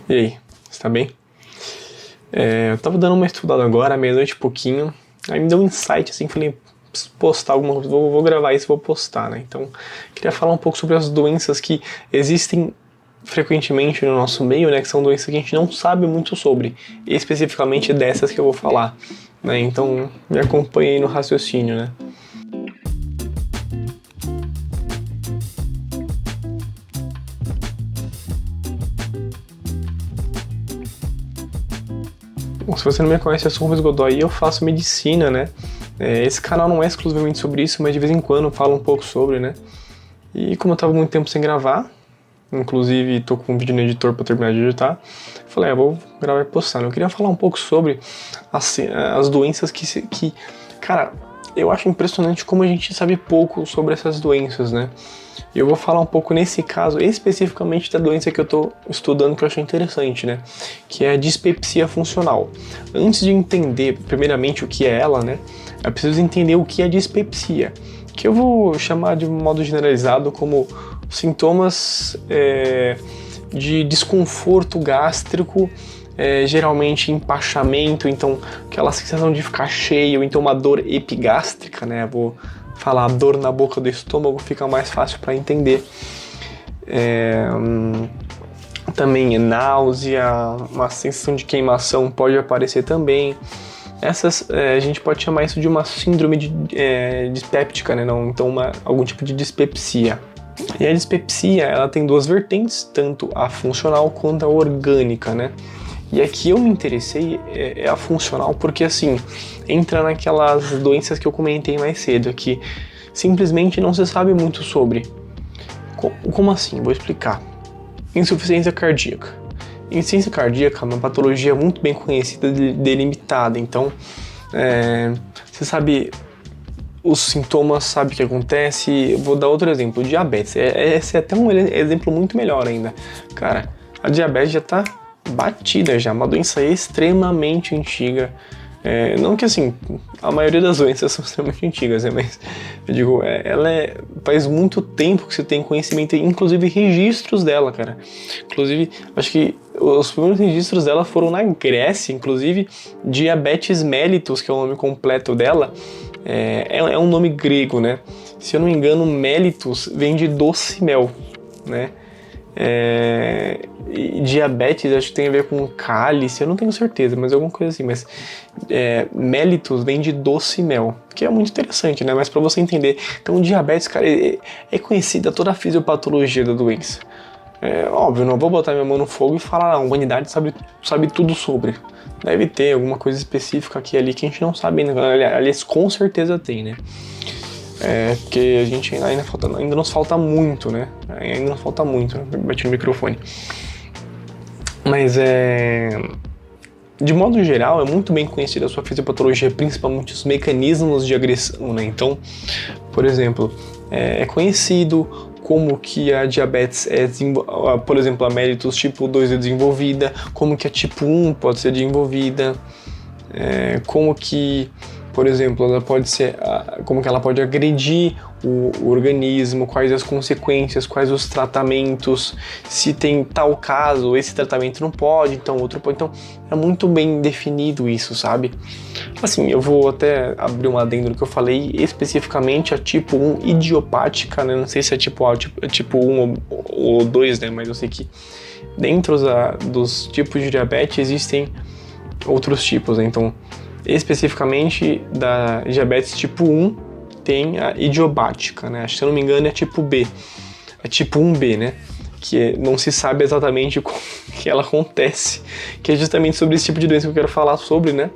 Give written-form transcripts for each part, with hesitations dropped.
E aí, você tá bem? Eu tava dando uma estudada agora, meia-noite e pouquinho, aí me deu um insight, assim, falei, preciso postar alguma coisa, vou gravar isso e vou postar, né? Então, queria falar um pouco sobre as doenças que existem frequentemente no nosso meio, né? Que são doenças que a gente não sabe muito sobre, e especificamente dessas que eu vou falar, né? Então, me acompanhe aí no raciocínio, né? Bom, se você não me conhece, eu sou o Rubens Godoy e eu faço medicina, né? Esse canal não é exclusivamente sobre isso, mas de vez em quando eu falo um pouco sobre, né? E como eu tava muito tempo sem gravar, inclusive tô com um vídeo no editor para terminar de editar, falei, vou gravar e postar. Eu queria falar um pouco sobre as doenças que... Cara, eu acho impressionante como a gente sabe pouco sobre essas doenças, né? E eu vou falar um pouco nesse caso, especificamente da doença que eu tô estudando, que eu achei interessante, né? Que é a dispepsia funcional. Antes de entender, primeiramente, o que é ela, né? É preciso entender o que é dispepsia, que eu vou chamar de um modo generalizado como sintomas de desconforto gástrico, geralmente empachamento, então aquela sensação de ficar cheio, então uma dor epigástrica, né? Vou falar dor na boca do estômago, fica mais fácil para entender. Também náusea, uma sensação de queimação pode aparecer também. A gente pode chamar isso de uma síndrome dispéptica, né? Não, então algum tipo de dispepsia. E a dispepsia, ela tem duas vertentes, tanto a funcional quanto a orgânica, né? E aqui eu me interessei é a funcional porque, assim, entra naquelas doenças que eu comentei mais cedo, que simplesmente não se sabe muito sobre. Como assim? Vou explicar. Insuficiência cardíaca. Insuficiência cardíaca é uma patologia muito bem conhecida e delimitada, então você sabe os sintomas, sabe o que acontece. Vou dar outro exemplo, diabetes. Esse é até um exemplo muito melhor ainda. Cara, a diabetes já tá batida já, uma doença extremamente antiga. Não que assim, a maioria das doenças são extremamente antigas, né? Mas eu digo, faz muito tempo que você tem conhecimento, inclusive registros dela, cara. Inclusive, acho que os primeiros registros dela foram na Grécia, inclusive diabetes mellitus, que é o nome completo dela, é um nome grego, né? Se eu não me engano, mellitus vem de doce mel, né? Diabetes acho que tem a ver com cálice, eu não tenho certeza, mas alguma coisa assim, mas mellitus vem de doce mel, que é muito interessante, né? Mas para você entender, então diabetes, cara, é conhecida toda a fisiopatologia da doença. Óbvio, não vou botar minha mão no fogo e falar, a humanidade sabe tudo sobre. Deve ter alguma coisa específica aqui e ali que a gente não sabe ainda, aliás, com certeza tem, né? Porque a gente ainda nos falta muito, né? Ainda nos falta muito, né? Bati no microfone. Mas de modo geral, é muito bem conhecida a sua fisiopatologia, principalmente os mecanismos de agressão, né? Então, por exemplo, é conhecido como que a diabetes por exemplo, a mellitus tipo 2 é desenvolvida, como que a tipo 1 pode ser desenvolvida, como que, por exemplo, como que ela pode agredir o organismo, quais as consequências, quais os tratamentos, se tem tal caso, esse tratamento não pode, então outro pode. Então, é muito bem definido isso, sabe? Assim, eu vou até abrir um adendo no que eu falei, especificamente a tipo 1 idiopática, né? Não sei se é tipo A, tipo 1 ou 2, né? Mas eu sei que dentro dos tipos de diabetes existem outros tipos, né? Então, especificamente da diabetes tipo 1 tem a idiopática, né? Se eu não me engano é tipo B, é tipo 1B, né? Que não se sabe exatamente como que ela acontece, que é justamente sobre esse tipo de doença que eu quero falar sobre, né?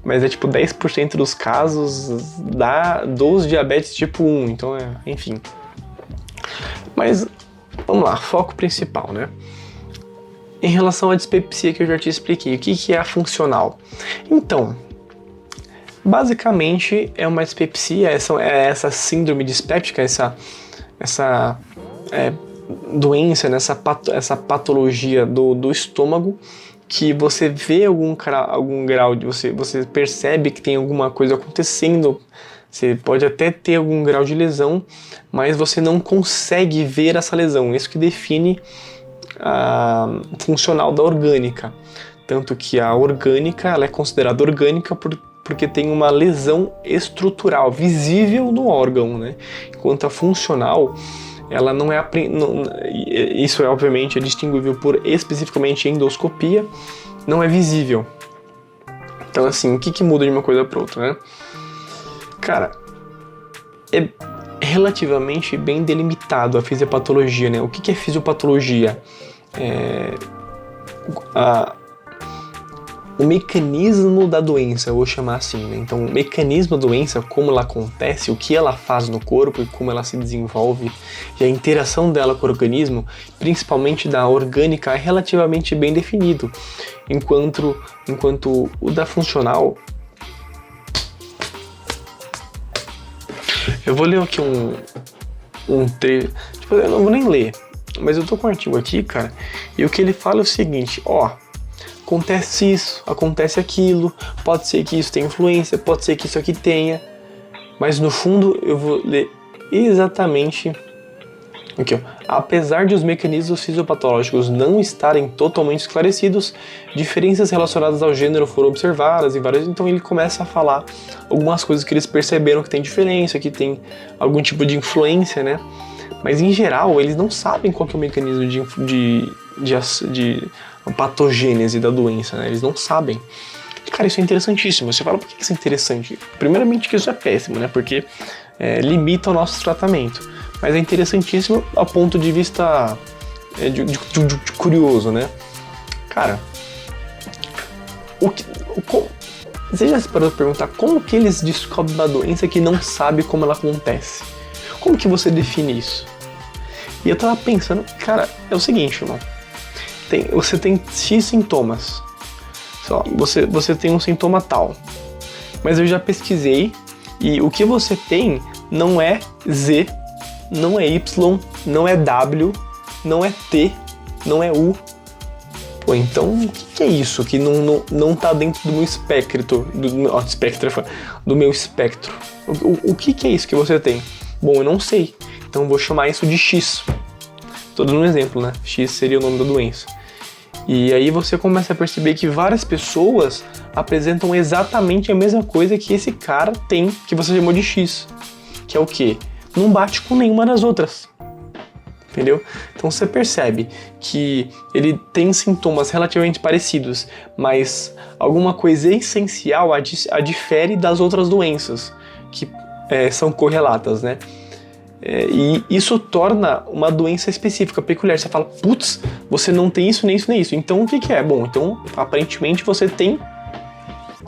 Mas é tipo 10% dos casos dos diabetes tipo 1, então enfim. Mas vamos lá, foco principal, né? Em relação à dispepsia que eu já te expliquei, o que é a funcional? Então, basicamente é uma dispepsia, essa síndrome dispéptica, essa doença, essa patologia do estômago, que você vê algum grau de você percebe que tem alguma coisa acontecendo, você pode até ter algum grau de lesão, mas você não consegue ver essa lesão. Isso que define funcional da orgânica. Tanto que a orgânica ela é considerada orgânica porque tem uma lesão estrutural visível no órgão, né? Enquanto a funcional, ela não é... isso obviamente é distinguível por especificamente endoscopia, não é visível. Então assim, o que muda de uma coisa para outra, né? Cara, é relativamente bem delimitado a fisiopatologia, né? O que é fisiopatologia? O mecanismo da doença, eu vou chamar assim, né? Então, o mecanismo da doença, como ela acontece, o que ela faz no corpo e como ela se desenvolve, e a interação dela com o organismo, principalmente da orgânica, é relativamente bem definido, enquanto o da funcional... Eu vou ler aqui um trecho, tipo, eu não vou nem ler, mas eu tô com um artigo aqui, cara, e o que ele fala é o seguinte, acontece isso, acontece aquilo, pode ser que isso tenha influência, pode ser que isso aqui tenha, mas no fundo eu vou ler exatamente aqui, apesar de os mecanismos fisiopatológicos não estarem totalmente esclarecidos, diferenças relacionadas ao gênero foram observadas em várias, então ele começa a falar algumas coisas que eles perceberam que tem diferença, que tem algum tipo de influência, né? Mas em geral eles não sabem qual que é o mecanismo de patogênese da doença, né? Eles não sabem. Cara, isso é interessantíssimo. Você fala, por que isso é interessante? Primeiramente que isso é péssimo, né? Porque limita o nosso tratamento. Mas é interessantíssimo a ponto de vista de curioso, né? Cara, você já se parou de perguntar como que eles descobrem uma doença que não sabe como ela acontece? Como que você define isso? E eu tava pensando, cara, é o seguinte, irmão. Você tem X sintomas. Você tem um sintoma tal. Mas eu já pesquisei e o que você tem não é Z, não é Y, não é W, não é T, não é U. Pô, então o que é isso que não tá dentro do meu espectro, do meu espectro? O que é isso que você tem? Bom, eu não sei, então eu vou chamar isso de X. Tô dando um exemplo, né? X seria o nome da doença. E aí você começa a perceber que várias pessoas apresentam exatamente a mesma coisa que esse cara tem, que você chamou de X. Que é o quê? Não bate com nenhuma das outras. Entendeu? Então você percebe que ele tem sintomas relativamente parecidos, mas alguma coisa essencial a difere das outras doenças, que são correlatas, né? E isso torna uma doença específica, peculiar. Você fala, putz, você não tem isso, nem isso, nem isso. Então o que é? Bom, então aparentemente você tem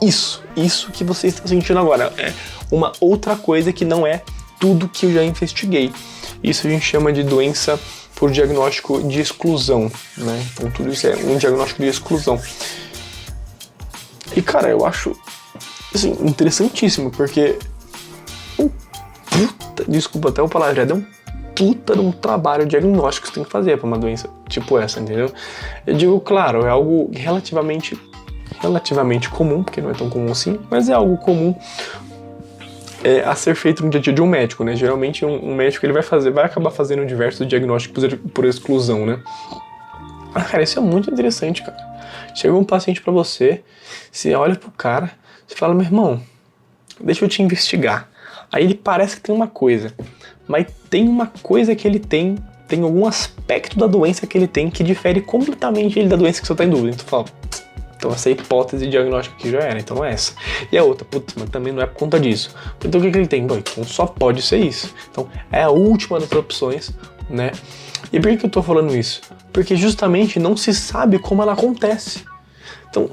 isso que você está sentindo agora. É uma outra coisa que não é tudo que eu já investiguei. Isso a gente chama de doença por diagnóstico de exclusão, né? Então tudo isso é um diagnóstico de exclusão. E cara, eu acho assim, interessantíssimo, porque desculpa até o palavreado, é um puta de um trabalho diagnóstico que você tem que fazer para uma doença tipo essa, entendeu? Eu digo, claro, é algo relativamente comum, porque não é tão comum assim, mas é algo comum a ser feito no dia a dia de um médico, né? Geralmente um médico ele vai acabar fazendo diversos diagnósticos por exclusão, né? Cara, isso é muito interessante, cara. Chega um paciente para você olha pro cara, você fala, meu irmão, deixa eu te investigar. Aí ele parece que tem uma coisa, mas tem uma coisa que ele tem algum aspecto da doença que ele tem que difere completamente ele da doença que você tá em dúvida. Então fala, então essa hipótese diagnóstica aqui já era, então não é essa. E a outra, putz, mas também não é por conta disso. Então o que ele tem? Bom, então só pode ser isso. Então é a última das opções, né? E por que eu tô falando isso? Porque justamente não se sabe como ela acontece. Então,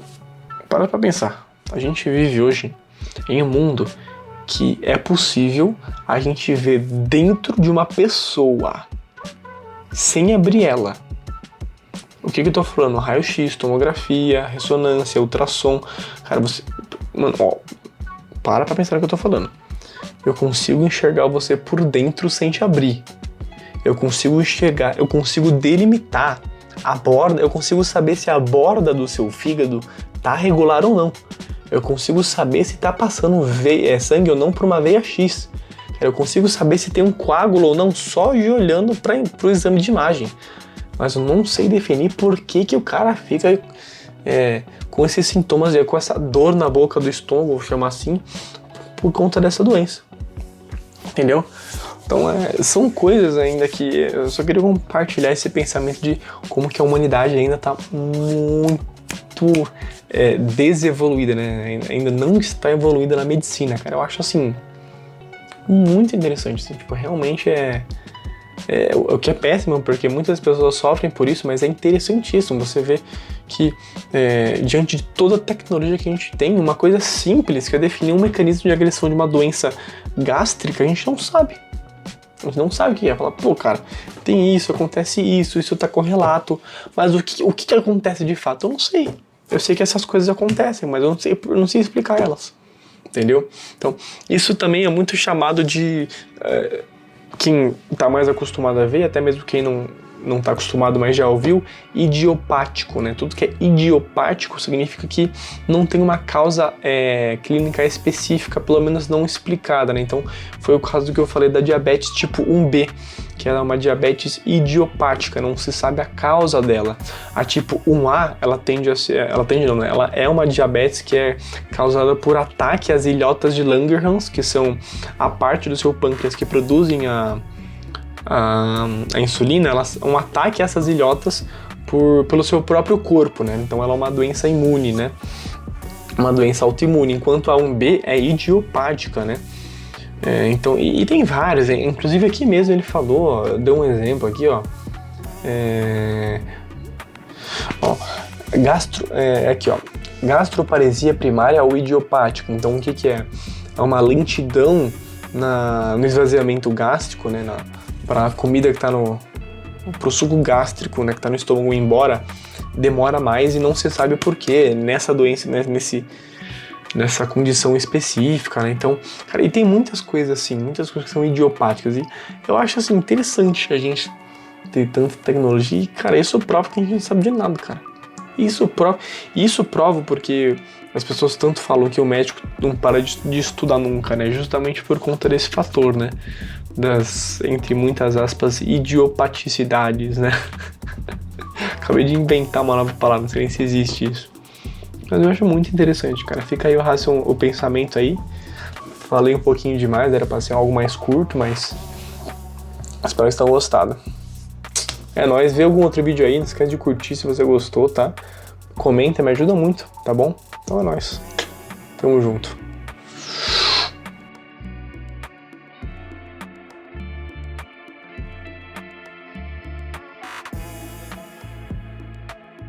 para pra pensar. A gente vive hoje em um mundo que é possível a gente ver dentro de uma pessoa sem abrir ela. O que eu tô falando? Raio-X, tomografia, ressonância, ultrassom. Cara, mano, para pra pensar no que eu tô falando. Eu consigo enxergar você por dentro sem te abrir. Eu consigo enxergar, eu consigo delimitar a borda, eu consigo saber se a borda do seu fígado tá regular ou não. Eu consigo saber se tá passando sangue ou não por uma veia X. Eu consigo saber se tem um coágulo ou não só de olhando pro exame de imagem. mas eu não sei definir por que que o cara fica com esses sintomas, com essa dor na boca do estômago, vou chamar assim, por conta dessa doença. Entendeu? Então são coisas ainda que eu só queria compartilhar esse pensamento de como que a humanidade ainda está muito desevoluída, né? Ainda não está evoluída na medicina, cara. Eu acho assim muito interessante, assim, tipo, realmente o que é péssimo, porque muitas pessoas sofrem por isso, mas é interessantíssimo você ver que diante de toda a tecnologia que a gente tem, uma coisa simples que é definir um mecanismo de agressão de uma doença gástrica, a gente não sabe. A gente não sabe o que é. Falar, pô, cara, tem isso, acontece isso tá correlato, mas o que acontece de fato? Eu não sei. Eu sei que essas coisas acontecem, mas eu não sei explicar elas. Entendeu? Então, isso também é muito chamado de... quem tá mais acostumado a ver, até mesmo quem não tá acostumado, mas já ouviu, idiopático, né? Tudo que é idiopático significa que não tem uma causa clínica específica, pelo menos não explicada, né? Então, foi o caso do que eu falei da diabetes tipo 1B, que ela é uma diabetes idiopática, não se sabe a causa dela. A tipo 1A, ela é uma diabetes que é causada por ataque às ilhotas de Langerhans, que são a parte do seu pâncreas que produzem a insulina, um ataque a essas ilhotas pelo seu próprio corpo, né? Então ela é uma doença imune, né? Uma doença autoimune, enquanto a 1B é idiopática, né? Então, e tem vários, inclusive aqui mesmo ele falou, deu um exemplo aqui, ó. Aqui, ó. Gastroparesia primária ou idiopática. Então o que é? É uma lentidão no esvaziamento gástrico, né? Para a comida que está pro suco gástrico, né, que está no estômago ir embora, demora mais e não se sabe por quê nessa doença, né, nessa condição específica, né? Então, cara, e tem muitas coisas assim, muitas coisas que são idiopáticas, e eu acho assim interessante a gente ter tanta tecnologia, e cara, isso prova que a gente não sabe de nada, cara. Isso prova porque as pessoas tanto falam que o médico não para de estudar nunca, né? Justamente por conta desse fator, né? Das, entre muitas aspas, idiopaticidades, né? Acabei de inventar uma nova palavra, não sei nem se existe isso. Mas eu acho muito interessante, cara. Fica aí o pensamento aí. Falei um pouquinho demais, era pra ser algo mais curto, mas espero que tenham gostado. É nóis, vê algum outro vídeo aí, não esquece de curtir se você gostou, tá? Comenta, me ajuda muito, tá bom? Então é nóis. Tamo junto.